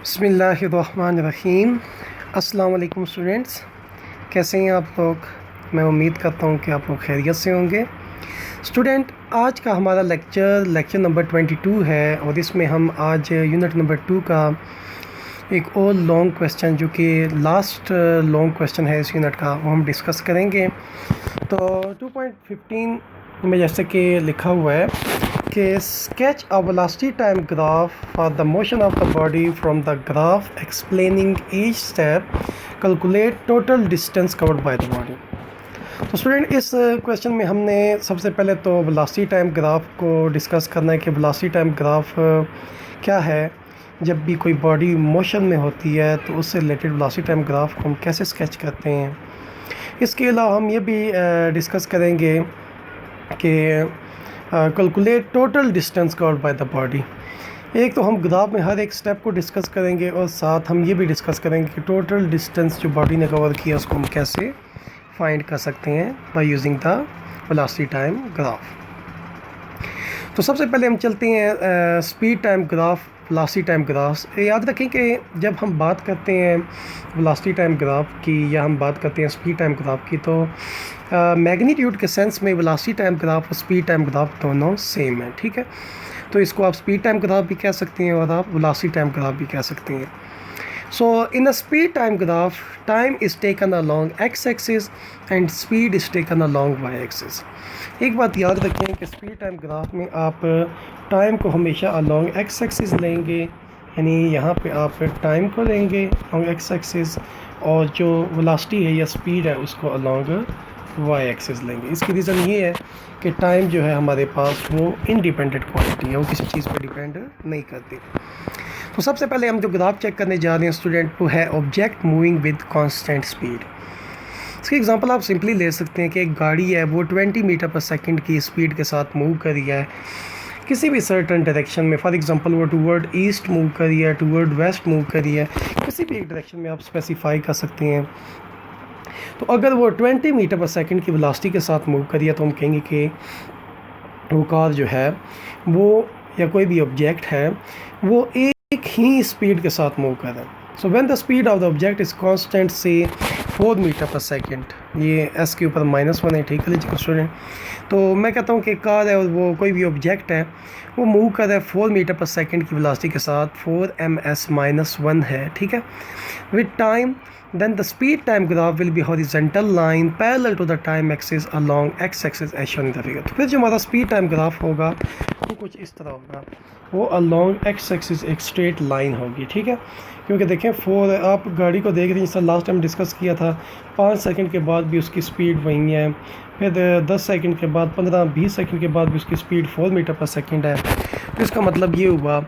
बिस्मिल्लाहिर्रहमानिर्रहीम। अस्सलाम वालेकुम स्टूडेंट्स, कैसे हैं आप लोग। मैं उम्मीद करता हूँ कि आप लोग खैरियत से होंगे। स्टूडेंट, आज का हमारा लेक्चर नंबर 22 है और इसमें हम आज यूनिट नंबर 2 का एक और लॉन्ग क्वेश्चन, जो कि लास्ट लॉन्ग क्वेश्चन है इस यूनिट का, वो हम डिस्कस करेंगे। तो 2.15 में जैसे कि लिखा हुआ है कि sketch a velocity time graph for the motion of the body from the graph explaining each step, calculate total distance covered by the body. तो स्टूडेंट, इस क्वेश्चन में हमने सबसे पहले तो वेलोसिटी टाइम ग्राफ को डिस्कस करना है कि वेलोसिटी टाइम ग्राफ क्या है। जब भी कोई बॉडी मोशन में होती है तो उससे रिलेटेड वेलोसिटी टाइम ग्राफ को हम कैसे स्केच करते हैं। इसके अलावा हम ये भी डिस्कस करेंगे कि calculate total distance covered by the body. एक तो हम ग्राफ में हर एक स्टेप को डिस्कस करेंगे और साथ हम ये भी डिस्कस करेंगे कि टोटल डिस्टेंस जो बॉडी ने कवर किया उसको हम कैसे फाइंड कर सकते हैं by using the velocity time graph. तो सबसे पहले हम चलते हैं speed time graph, velocity time graph. याद रखें कि जब हम बात करते हैं वेलोसिटी टाइम ग्राफ की या हम बात करते हैं स्पीड टाइम ग्राफ की, तो मैग्नीट्यूड के सेंस में वेलोसिटी टाइम ग्राफ और स्पीड टाइम ग्राफ दोनों सेम है, ठीक है। तो इसको आप स्पीड टाइम ग्राफ भी कह सकते हैं और आप वेलोसिटी टाइम ग्राफ भी कह सकते हैं। So in a speed time graph, time is taken along x-axis and speed is taken along y-axis. एक बात याद रखें कि स्पीड टाइम ग्राफ में आप टाइम को हमेशा अलॉन्ग एक्स एक्सिस लेंगे, यानी यहाँ पे आप टाइम को लेंगे अलॉन्ग एक्स एक्सिस और जो वेलोसिटी है या स्पीड है उसको अलॉन्ग वाई एक्सिस लेंगे। इसकी रीज़न ये है कि टाइम जो है हमारे पास वो इंडिपेंडेंट क्वांटिटी है, वो किसी चीज़ पर डिपेंड नहीं करती। तो सबसे पहले हम जो ग्राफ चेक करने जा रहे हैं स्टूडेंट, वो है object moving with constant speed. इसकी एग्जांपल आप सिंपली ले सकते हैं कि एक गाड़ी है वो 20 मीटर पर सेकंड की स्पीड के साथ मूव कर रही है किसी भी सर्टन डायरेक्शन में। फॉर एग्जांपल वो टूवर्ड ईस्ट मूव कर रही है, टूवर्ड वेस्ट मूव कर रही है, किसी भी एक डायरेक्शन में आप स्पेसिफाई कर सकते हैं। तो अगर वो 20 मीटर पर सेकंड की वेलोसिटी के साथ मूव कर रही है तो हम कहेंगे कि वो कार जो है वो या कोई भी ऑब्जेक्ट है वो एक ही स्पीड के साथ मूव कर रहा है। So when the speed of the object is constant से 4 मीटर पर सेकंड, ये एस के ऊपर -1 है, ठीक है लीजिए स्टूडेंट। तो मैं कहता हूँ कि कार है और वो कोई भी ऑब्जेक्ट है वो मूव कर रहा है 4 मीटर पर सेकंड की वेलोसिटी के साथ, 4ms-1 है, ठीक है। With time then the speed time graph will be horizontal line parallel to the time axis along x axis as shown in the figure। तो फिर जो हमारा स्पीड टाइम ग्राफ होगा वो कुछ इस तरह होगा, वो along x axis एक स्ट्रेट लाइन होगी, ठीक है। क्योंकि देखें आप गाड़ी को देख रहे हैं, जैसा लास्ट टाइम डिस्कस किया था, 5 सेकंड के बाद भी उसकी स्पीड वही है, फिर 10 सेकंड के बाद, 15-20 सेकंड के बाद भी उसकी स्पीड 4 मीटर पर सेकंड है। तो इसका मतलब ये हुआ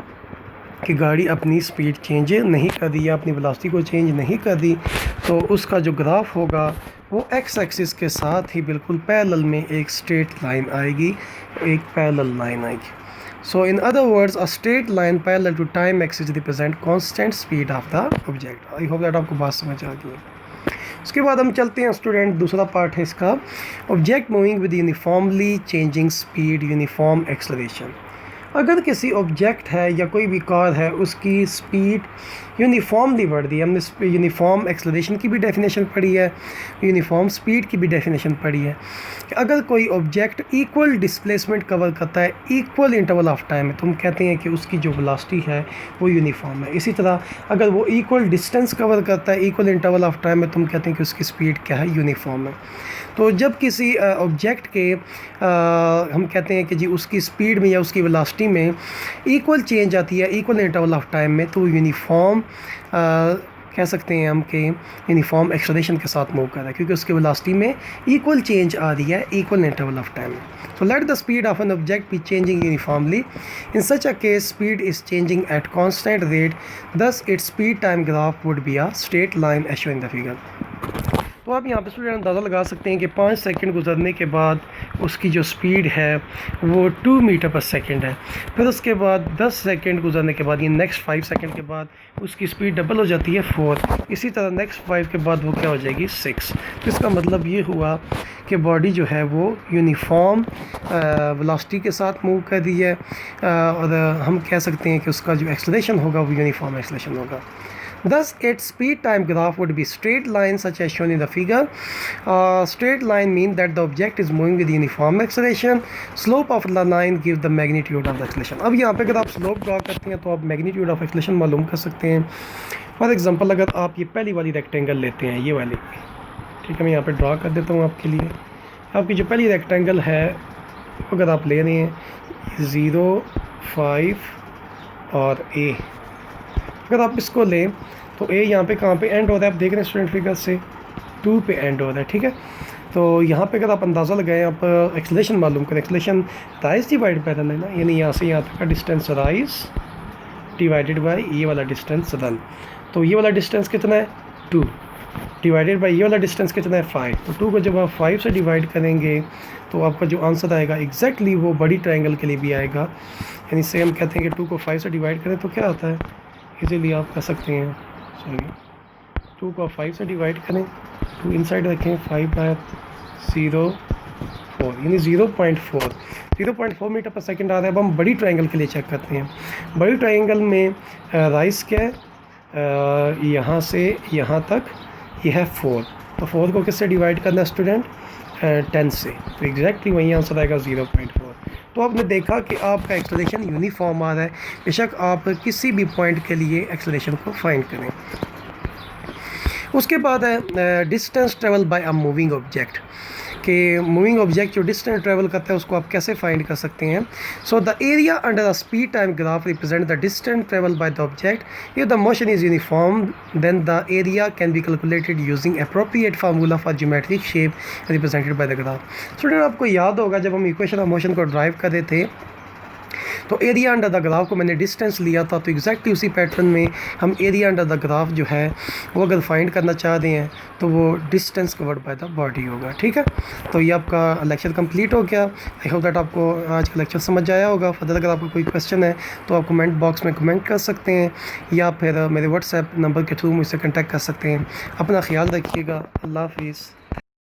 कि गाड़ी अपनी स्पीड चेंज नहीं कर रही है, अपनी वेलोसिटी को चेंज नहीं कर रही, तो उसका जो ग्राफ होगा वो एक्स एक्सिस के साथ ही बिल्कुल पैरेलल में एक स्ट्रेट लाइन आएगी, एक पैरेलल लाइन आएगी। So in other words a straight line parallel to time axis represent constant speed of the object. I hope that आपको बात समझ आ गई है। उसके बाद हम चलते हैं स्टूडेंट, दूसरा पार्ट है इसका, object moving with uniformly changing speed, uniform acceleration. अगर किसी ऑब्जेक्ट है या कोई भी कार है उसकी स्पीड यूनिफॉर्मली बढ़ रही है, हमने यूनिफॉर्म एक्सेलरेशन की भी डेफिनेशन पढ़ी है, यूनिफॉर्म स्पीड की भी डेफिनेशन पढ़ी है कि अगर कोई ऑब्जेक्ट इक्वल डिस्प्लेसमेंट कवर करता है इक्वल इंटरवल ऑफ टाइम में तो हम कहते हैं कि उसकी जो वेलोसिटी है वो यूनिफॉर्म है। इसी तरह अगर वो इक्वल डिस्टेंस कवर करता है इक्वल इंटरवल ऑफ टाइम में तो हम कहते हैं कि उसकी स्पीड क्या है, यूनिफॉर्म है। तो जब किसी ऑब्जेक्ट के हम कहते हैं कि जी उसकी स्पीड में या उसकी वेलोसिटी में इक्वल चेंज आती है इक्वल इंटरवल ऑफ टाइम में, तो यूनिफॉर्म कह सकते हैं हम कि यूनिफॉर्म एक्सेलरेशन के साथ मूव कर रहा है, क्योंकि उसकी वेलोसिटी में इक्वल चेंज आ रही है इक्वल इंटरवल ऑफ टाइम में। So let the speed of an object be changing uniformly. In such a case, speed is changing at constant rate. Thus, its speed time graph would be a straight line as shown in the figure. तो आप यहाँ पे student अंदाज़ा लगा सकते हैं कि 5 second गुजरने के बाद उसकी जो स्पीड है वो 2 मीटर पर सेकंड है। फिर उसके बाद 10 सेकंड गुजरने के बाद, ये नेक्स्ट 5 सेकंड के बाद उसकी स्पीड डबल हो जाती है 4। इसी तरह नेक्स्ट 5 के बाद वो क्या हो जाएगी 6। तो इसका मतलब ये हुआ कि बॉडी जो है वो यूनिफॉर्म वेलोसिटी के साथ मूव कर रही है, और हम कह सकते हैं कि उसका जो एक्सेलरेशन होगा वो यूनिफॉर्म एक्सेलरेशन होगा। Thus, its speed time graph would be straight line such as shown in the figure. Straight line means that the object is moving with uniform acceleration. Slope of the line gives the magnitude of the acceleration. अब यहाँ पे अगर आप slope draw करते हैं तो आप magnitude of acceleration मालूम कर सकते हैं। फॉर एग्जांपल अगर आप ये पहली वाली रेक्टेंगल लेते हैं, ये वाली, ठीक है, मैं यहाँ पे ड्रा कर देता हूँ आपके लिए। आपकी जो पहली रेक्टेंगल है अगर आप ले रहे हैं 0, 5 और A, अगर आप इसको लें तो ए यहाँ पे कहाँ पे एंड होता है, आप देख रहे हैं स्टूडेंट फिगर से 2 पे एंड होता है, ठीक है। तो यहाँ पे अगर आप अंदाज़ा लगाएं, आप एक्सेलरेशन मालूम करें, acceleration rise divide by run है ना, यानी यहाँ से यहाँ तक का डिस्टेंस राइज डिवाइडेड बाय ये वाला डिस्टेंस रन। तो ये वाला डिस्टेंस कितना है 2 डिवाइडेड बाय ये वाला डिस्टेंस कितना है 5। तो 2 को जब आप 5 से डिवाइड करेंगे तो आपका जो आंसर आएगा एग्जैक्टली वो बड़ी ट्रायंगल के लिए भी आएगा। यानी से हम कहते हैं कि 2 को 5 से डिवाइड करें तो क्या आता है, इजीली आप कर सकते हैं, सॉरी 2 को 5 से डिवाइड करें, 2 इनसाइड रखें, 5 बाय 0.4 यानी 0.4 मीटर पर सेकंड आ रहा है। अब हम बड़ी ट्रायंगल के लिए चेक करते हैं। बड़ी ट्रायंगल में राइस क्या है, यहाँ से यहाँ तक ये है 4, तो 4 को किससे डिवाइड करना है स्टूडेंट 10 से, तो एग्जैक्टली वही आंसर आएगा 0.4। तो आपने देखा कि आपका एक्सेलरेशन यूनिफॉर्म आ रहा है, बेशक आप किसी भी पॉइंट के लिए एक्सेलरेशन को फाइंड करें। उसके बाद है distance travel by a moving object, कि मूविंग ऑब्जेक्ट जो डिस्टेंस ट्रेवल करता है उसको आप कैसे फाइंड कर सकते हैं। So the area under the speed time graph represent the distance travel by the object. If the motion is uniform then the area can be calculated using appropriate formula for geometric shape represented by the graph. Student आपको याद होगा जब हम equation of motion को drive कर रहे थे तो एरिया अंडर द ग्राफ को मैंने डिस्टेंस लिया था, तो एग्जैक्टली उसी पैटर्न में हम एरिया अंडर द ग्राफ जो है वो अगर फाइंड करना चाह रहे हैं तो वो distance covered by the body होगा, ठीक है। तो ये आपका लेक्चर कंप्लीट हो गया। आई होप दैट आपको आज का लेक्चर समझ आया होगा। फर्दर अगर आपको कोई क्वेश्चन है तो आप कमेंट बॉक्स में कमेंट कर सकते हैं या फिर मेरे व्हाट्सएप नंबर के थ्रू मुझसे कॉन्टैक्ट कर सकते हैं। अपना ख्याल रखिएगा। अल्लाह हाफिज़।